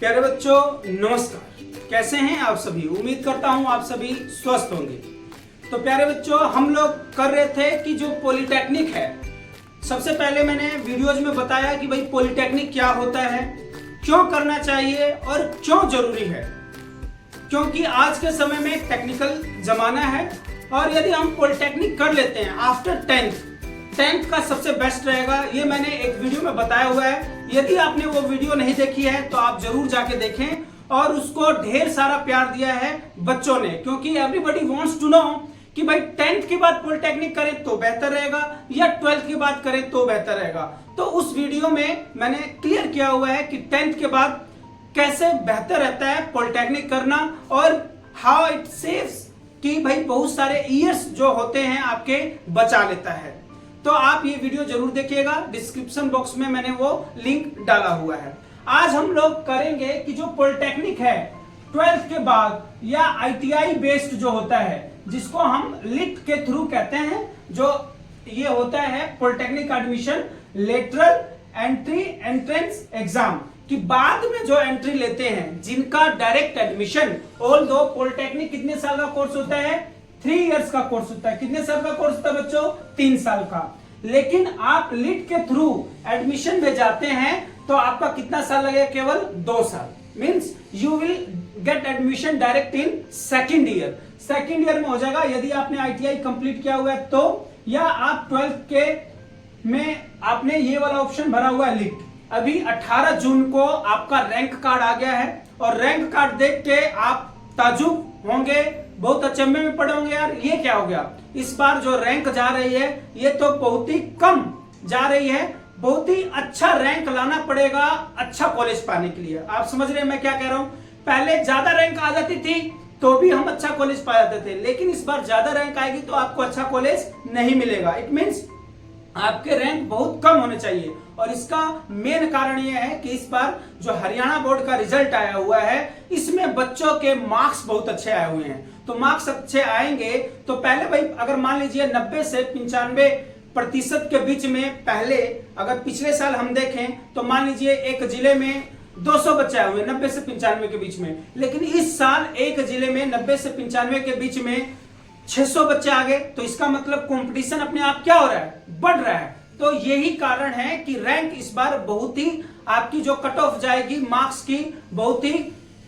प्यारे बच्चों नमस्कार। कैसे हैं आप सभी? उम्मीद करता हूं आप सभी स्वस्थ होंगे। तो प्यारे बच्चों हम लोग कर रहे थे कि जो पॉलिटेक्निक है, सबसे पहले मैंने वीडियोज में बताया कि भाई पॉलिटेक्निक क्या होता है, क्यों करना चाहिए और क्यों जरूरी है। क्योंकि आज के समय में टेक्निकल जमाना है और यदि हम पॉलिटेक्निक कर लेते हैं आफ्टर 10th का सबसे बेस्ट रहेगा। ये मैंने एक वीडियो में बताया हुआ है। यदि आपने वो वीडियो नहीं देखी है तो आप जरूर जाके देखें। और उसको ढेर सारा प्यार दिया है बच्चों ने, क्योंकि एवरीबॉडी वांट्स टू नो कि भाई 10th के बाद पॉलिटेक्निक करें तो बेहतर रहेगा या 12th के बाद करें तो बेहतर रहेगा। तो उस वीडियो में मैंने क्लियर किया हुआ है कि 10th के बाद कैसे बेहतर रहता है पॉलिटेक्निक करना और हाउ इट सेव्स, कि भाई बहुत सारे ईयर्स जो होते हैं आपके बचा लेता है। तो आप ये वीडियो जरूर देखिएगा, डिस्क्रिप्शन बॉक्स में मैंने वो लिंक डाला हुआ है। आज हम लोग करेंगे कि जो पॉलिटेक्निक है 12th के बाद या ITI बेस्ड जो होता है, जिसको हम लिट के थ्रू कहते हैं, जो ये होता है polytechnic admission lateral entry entrance exam, कि बाद में जो एंट्री लेते हैं जिनका डायरेक्ट एडमिशन, ऑल दो पॉलिटेक्निक कितने साल का कोर्स होता है? 3 इयर्स का कोर्स होता है। कितने साल का कोर्स होता है बच्चों? 3 साल का। लेकिन आप लिट के थ्रू एडमिशन में जाते हैं तो आपका कितना साल लगेगा? केवल 2 साल। Means you will get admission direct in second year. Second year में हो जाएगा यदि आपने ITI कंप्लीट किया हुआ है तो, या आप 12th के में आपने ये वाला ऑप्शन भरा हुआ है लिट। अभी 18 जून को आपका रैंक कार्ड आ गया है और रैंक कार्ड देख के आप ताजुब होंगे, बहुत अचंभे में पड़े होंगे, यार ये क्या हो गया, इस बार जो रैंक जा रही है ये तो बहुत ही कम जा रही है, बहुत ही अच्छा रैंक लाना पड़ेगा अच्छा कॉलेज पाने के लिए। आप समझ रहे हैं मैं क्या कह रहा हूं? पहले ज्यादा रैंक आ जाती थी तो भी हम अच्छा कॉलेज पा जाते थे, लेकिन इस बार ज्यादा रैंक आएगी तो आपको अच्छा कॉलेज नहीं मिलेगा। इट मीन्स आपके रैंक बहुत कम होने चाहिए। और इसका मेन कारण यह है कि इस बार जो हरियाणा बोर्ड का रिजल्ट आया हुआ है, इसमें बच्चों के मार्क्स बहुत अच्छे आए हुए हैं। तो मार्क्स अच्छे आएंगे तो पहले भाई अगर मान लीजिए 90 से 95% के बीच में, पहले अगर पिछले साल हम देखें तो मान लीजिए एक जिले में 200 बच्चे आए हुए 90 से 95 के बीच में, लेकिन इस साल एक जिले में 90 से 95 के बीच में 600 बच्चे आ गए। तो इसका मतलब कंपटीशन अपने आप क्या हो रहा है? बढ़ रहा है। तो यही कारण है कि रैंक इस बार बहुत ही, आपकी जो कट ऑफ जाएगी मार्क्स की बहुत ही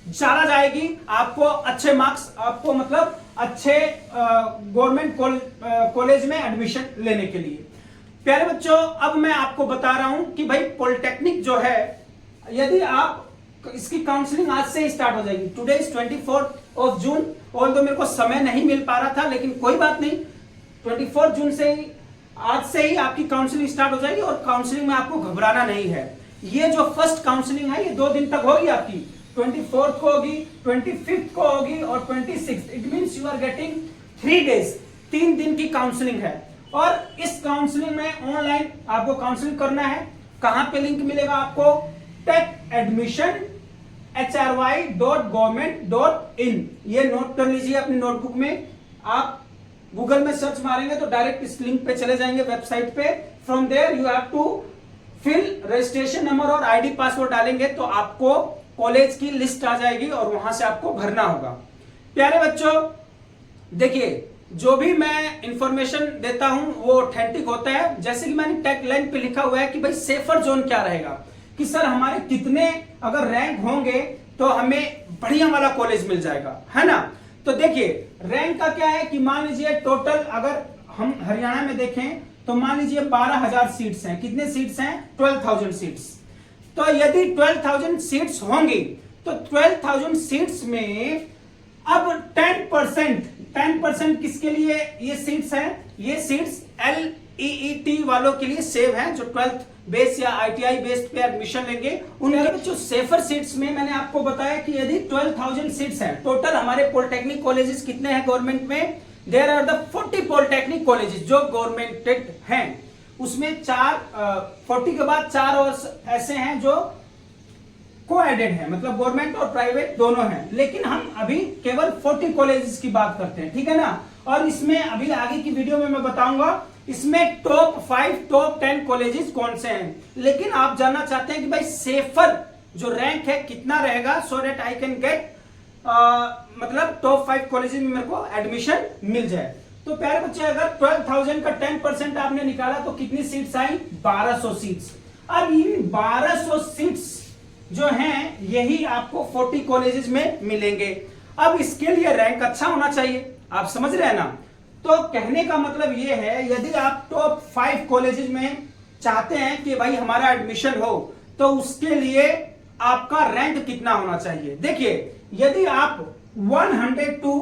ज्यादा जाएगी। आपको अच्छे मार्क्स, आपको मतलब अच्छे गवर्नमेंट कॉलेज में एडमिशन लेने के लिए। प्यारे बच्चों अब मैं आपको बता रहा हूं कि भाई पॉलिटेक्निक जो है, यदि आप इसकी काउंसलिंग आज से ही स्टार्ट हो जाएगी। Today is 24 June. ऑल्दो मेरे को समय नहीं मिल पा रहा था, लेकिन कोई बात नहीं, 24 जून से ही, आज से ही आपकी काउंसलिंग स्टार्ट हो जाएगी। और काउंसलिंग में आपको घबराना नहीं है। ये जो फर्स्ट काउंसलिंग है ये 2 दिन तक होगी आपकी। 24th को होगी, 25th को होगी और 26th। It means you are getting 3 days, 3 दिन की काउंसलिंग है। और इस काउंसलिंग में ऑनलाइन आपको काउंसलिंग करना है। कहां पे लिंक मिलेगा आपको? techadmission hry.government.in। ये नोट कर लीजिए अपनी नोटबुक में। आप गूगल में सर्च मारेंगे तो डायरेक्ट इस लिंक पे चले जाएंगे वेबसाइट पे। From there you have to fill registration number और ID पासवर्ड डालेंगे तो आपको कॉलेज की लिस्ट आ जाएगी और वहां से आपको भरना होगा। प्यारे बच्चों देखिए, जो भी मैं इंफॉर्मेशन देता हूं वो ऑथेंटिक होता है। जैसे कि मैंने टैग लाइन पे लिखा हुआ है कि भाई सेफर जोन क्या रहेगा, कि सर हमारे कितने अगर रैंक होंगे तो हमें बढ़िया वाला कॉलेज मिल जाएगा, है ना। तो देखिए रैंक का क्या है कि मान लीजिए टोटल अगर हम हरियाणा में देखें तो मान लीजिए 12,000 सीट्स हैं। कितने सीट्स हैं? 12,000 सीट्स। तो यदि 12,000 सीट्स होंगी तो 12,000 सीट्स में अब 10% किसके लिए ये सीट्स हैं? ये सीट्स LEET वालों के लिए सेव हैं, जो 12th बेस या ITI बेस्ड पे एडमिशन लेंगे उनके। जो सेफर सीट्स में मैंने आपको बताया कि यदि 12,000 सीट्स हैं टोटल, हमारे पॉलिटेक्निक कॉलेजेस कितने हैं गवर्नमेंट में? There are the 40 polytechnic colleges जो गवर्नमेंटेड हैं। उसमें 40 के बाद 4 और ऐसे हैं जो को-एडेड है, मतलब गवर्नमेंट और प्राइवेट दोनों हैं। लेकिन हम अभी केवल 40 कॉलेजेस की बात करते हैं, ठीक है ना। और इसमें अभी आगे की वीडियो में मैं बताऊंगा इसमें टॉप 5 टॉप 10 कॉलेजेस कौन से हैं। लेकिन आप जानना चाहते हैं कि भाई सेफर जो रैंक है कितना रहेगा, so that I can get मतलब टॉप 5 कॉलेजेस में मेरे को एडमिशन मिल जाए। तो प्यारे बच्चे अगर 12,000 का 10% आपने निकाला तो कितनी सीट्स आई, 1200 सीट्स। अब इन 1200 सीट्स जो हैं यही आपको 40 कॉलेजेस में मिलेंगे। अब इसके लिए रैंक अच्छा होना चाहिए, आप समझ रहे हैं ना। तो कहने का मतलब ये है, यदि आप टॉप 5 कॉलेजेस में चाहते हैं कि भाई हमारा एडमिशन हो, तो उसके लिए आपका रैंक कितना होना चाहिए। देखिए यदि आप 100 to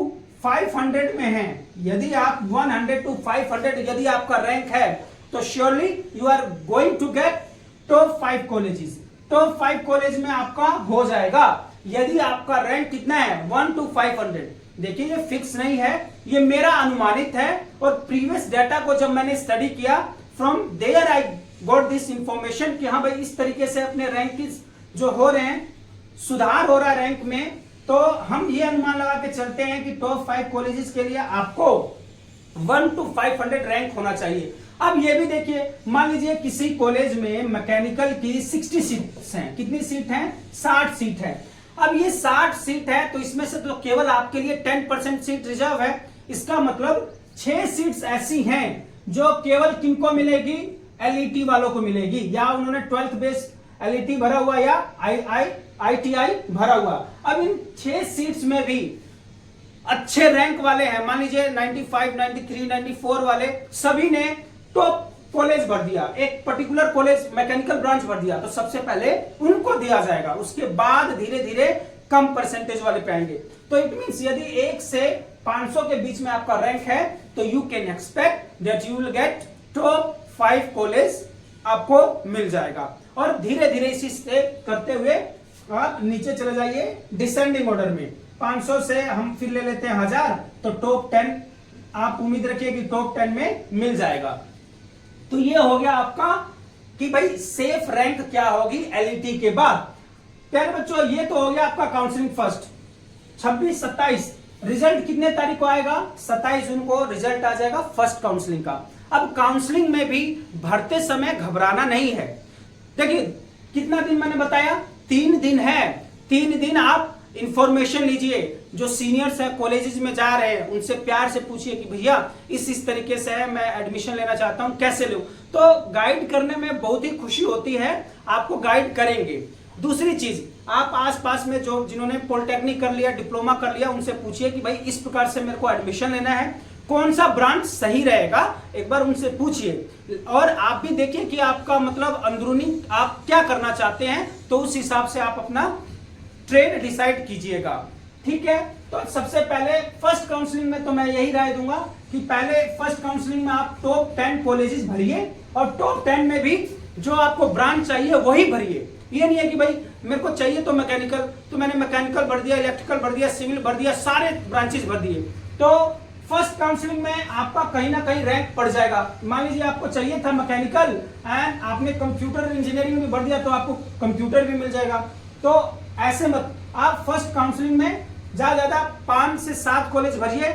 500 में हैं, यदि आप 100 to 500 यदि आपका रैंक है, तो surely you are going to get top 5 colleges. Top 5 college में आपका हो जाएगा यदि आपका रैंक कितना है, 1 to 500। देखिए ये फिक्स नहीं है, ये मेरा अनुमानित है, और प्रीवियस डाटा को जब मैंने स्टडी किया, from there I got this information कि हाँ भाई इस तरीके से अपने रैंक जो हो रहे हैं, सुधार हो रहा है रैंक में, तो हम ये अनुमान लगा के चलते हैं कि टॉप 5 कॉलेजेस के लिए आपको 1 to 500 रैंक होना चाहिए। अब ये भी देखिए, मान लीजिए किसी कॉलेज में मैकेनिकल की 60 सीट्स हैं, कितनी सीट हैं, 60 सीट है। अब ये 60 सीट है, तो इसमें से तो केवल आपके लिए 10% सीट रिजर्व है। इसका मतलब 6 सीट्स ऐसी हैं जो केवल किनको मिलेगी, एलईटी वालों को मिलेगी, या उन्होंने 12th बेस्ड एलईटी भरा हुआ या आईटीआई भरा हुआ। अब इन 6 सीट्स में भी अच्छे रैंक वाले हैं, मान लीजिए 95, 93, 94 वाले, सभी ने टॉप कॉलेज भर दिया, एक पर्टिकुलर कॉलेज मैकेनिकल ब्रांच भर दिया, तो सबसे पहले उनको दिया जाएगा, उसके बाद धीरे धीरे कम परसेंटेज वाले पे आएंगे। तो इट मींस यदि 1 से 500 के बीच में आपका रैंक है, तो you can expect that you will get top 5 college आपको मिल जाएगा। और धीरे धीरे इसी से करते हुए आप नीचे चले जाइए डिसेंडिंग ऑर्डर में। 500 से हम फिर ले लेते हैं 1000, तो टॉप 10 आप उम्मीद रखिए कि टॉप 10 में मिल जाएगा। तो ये हो गया आपका कि भाई सेफ रैंक क्या होगी एलईटी के बाद। प्यारे बच्चों ये तो हो गया आपका काउंसलिंग फर्स्ट। 26, 27 रिजल्ट कितने तारीख को आएगा, 27 जून को रिजल्ट आ जाएगा फर्स्ट काउंसलिंग का। अब काउंसलिंग में भी भरते समय घबराना नहीं है। देखिए कितना दिन मैंने बताया, 3 दिन है। 3 दिन आप इंफॉर्मेशन लीजिए, जो सीनियर्स है कॉलेजेस में जा रहे हैं उनसे प्यार से पूछिए कि भैया इस तरीके से है, मैं एडमिशन लेना चाहता हूं, कैसे लूं। तो गाइड करने में बहुत ही खुशी होती है, आपको गाइड करेंगे। दूसरी चीज, आप आसपास में जो जिन्होंने पॉलिटेक्निक कर लिया, डिप्लोमा कर लिया, उनसे पूछिए कि भाई इस प्रकार से मेरे को एडमिशन लेना है, कौन सा ब्रांच सही रहेगा, एक बार उनसे पूछिए। और आप भी देखिए कि आपका मतलब अंदरूनी आप क्या करना चाहते हैं, तो उस हिसाब से आप अपना ट्रेड डिसाइड कीजिएगा। ठीक है, तो सबसे पहले फर्स्ट काउंसलिंग में तो मैं यही राय दूंगा कि पहले फर्स्ट काउंसलिंग में आप टॉप 10 कॉलेजेस भरिए, और टॉप 10 में भी जो आपको ब्रांच चाहिए वही भरिए। ये नहीं है कि भाई मेरे को चाहिए तो मैकेनिकल, तो मैंने मैकेनिकल भर दिया, इलेक्ट्रिकल भर दिया, सिविल भर दिया, सारे ब्रांचेस भर दिए, तो फर्स्ट काउंसलिंग में आपका कहीं ना कहीं रैंक पड़ जाएगा। मान लीजिए आपको चाहिए था मैकेनिकल एंड आपने कंप्यूटर इंजीनियरिंग में भर दिया, तो आपको कंप्यूटर भी मिल जाएगा। तो ऐसे मत, आप फर्स्ट काउंसलिंग में ज्यादा 5 से 7 कॉलेज भरिए,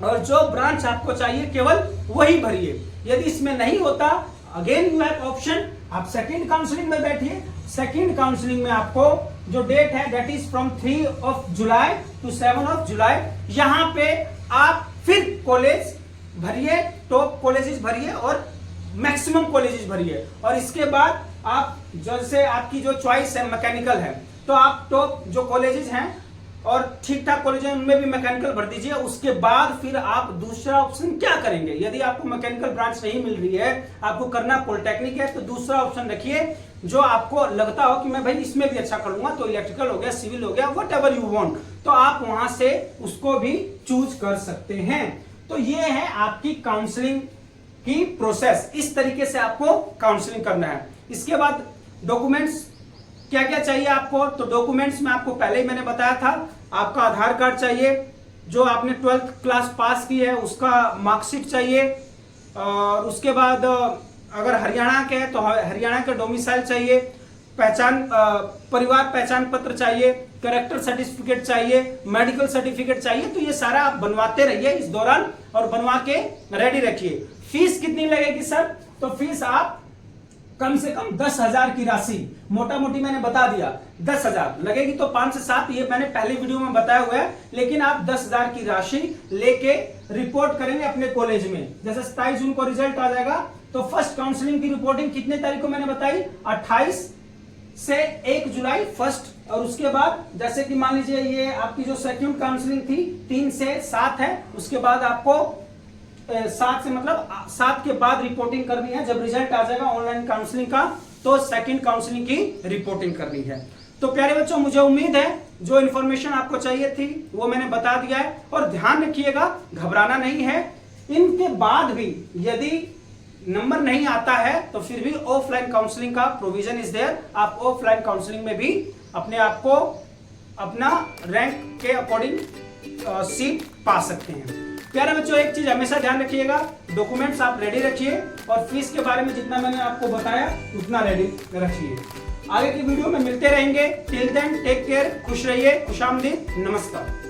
और जो ब्रांच आपको चाहिए केवल वही भरिए। यदि इसमें नहीं होता, अगेन यू हैव ऑप्शन, आप सेकंड काउंसलिंग में बैठिए। सेकंड काउंसलिंग में आपको जो डेट है that is from 3 July to 7 जुलाई, यहां पे आप फिर कॉलेज भरिए, टॉप कॉलेजेस भरिए और मैक्सिमम कॉलेजेस भरिए। और इसके बाद आप जैसे आपकी जो चॉइस है मैकेनिकल है, तो आप टॉप जो कॉलेजेस हैं और ठीक ठाक कॉलेज हैं उनमें भी मैकेनिकल भर दीजिए। उसके बाद फिर आप दूसरा ऑप्शन क्या करेंगे, यदि आपको मैकेनिकल ब्रांच नहीं मिल रही है, आपको करना पॉलिटेक्निक है, तो दूसरा ऑप्शन रखिए जो आपको लगता हो कि मैं भाई इसमें भी अच्छा कर लूंगा, तो इलेक्ट्रिकल हो गया, सिविल हो गया, व्हाटएवर यू वांट, तो आप वहां से उसको भी चूज कर सकते हैं। तो ये है आपकी काउंसलिंग की प्रोसेस, इस तरीके से आपको काउंसलिंग करना है। इसके बाद डॉक्यूमेंट्स क्या क्या चाहिए आपको, तो डॉक्यूमेंट्स में आपको पहले ही मैंने बताया था, आपका आधार कार्ड चाहिए, जो आपने 12th क्लास पास की है उसका मार्कशीट चाहिए, और उसके बाद अगर हरियाणा के हैं तो हरियाणा का डोमिसाइल चाहिए, पहचान परिवार पहचान पत्र चाहिए, कैरेक्टर सर्टिफिकेट चाहिए, मेडिकल सर्टिफिकेट चाहिए। तो ये सारा आप बनवाते रहिए इस दौरान, और बनवा के रेडी रखिए। फीस कितनी लगेगी सर, तो फीस आप कम से कम 10,000 की राशि, मोटा मोटी मैंने बता दिया 10,000 लगेगी तो 5 से 7, ये मैंने पहले वीडियो में बताया हुआ है, लेकिन आप 10,000 की राशि लेके रिपोर्ट करेंगे अपने कॉलेज में। जैसे 27 जून को रिजल्ट आ जाएगा तो फर्स्ट काउंसलिंग की रिपोर्टिंग कितने तारीख को मैंने बताई, 28 से 1 जुलाई फर्स्ट, और उसके बाद जैसे कि मान लीजिए ये आपकी जो सेकंड काउंसलिंग थी 3 से 7 है, उसके बाद आपको 7 से मतलब 7 के बाद रिपोर्टिंग करनी है। जब रिजल्ट आ जाएगा ऑनलाइन काउंसलिंग का तो सेकंड काउंसलिंग की रिपोर्टिंग करनी है। तो प्यारे बच्चों, मुझे उम्मीद है जो इन्फॉर्मेशन आपको चाहिए थी वो मैंने बता दिया है, और ध्यान रखिएगा घबराना नहीं है। इनके बाद भी यदि नंबर नहीं आता है तो फिर भी ऑफलाइन काउंसलिंग का प्रोविजन इज देयर। आप ऑफलाइन काउंसलिंग में भी अपने आप को अपना रैंक के अकॉर्डिंग सीट पा सकते हैं। प्यारे बच्चों, एक चीज हमेशा ध्यान रखिएगा, डॉक्यूमेंट्स आप रेडी रखिए, और फीस के बारे में जितना मैंने आपको बताया उतना रेडी रखिए। आगे की वीडियो में मिलते रहेंगे। टिल देन टेक केयर, खुश रहिए, खुशामदीद, नमस्कार।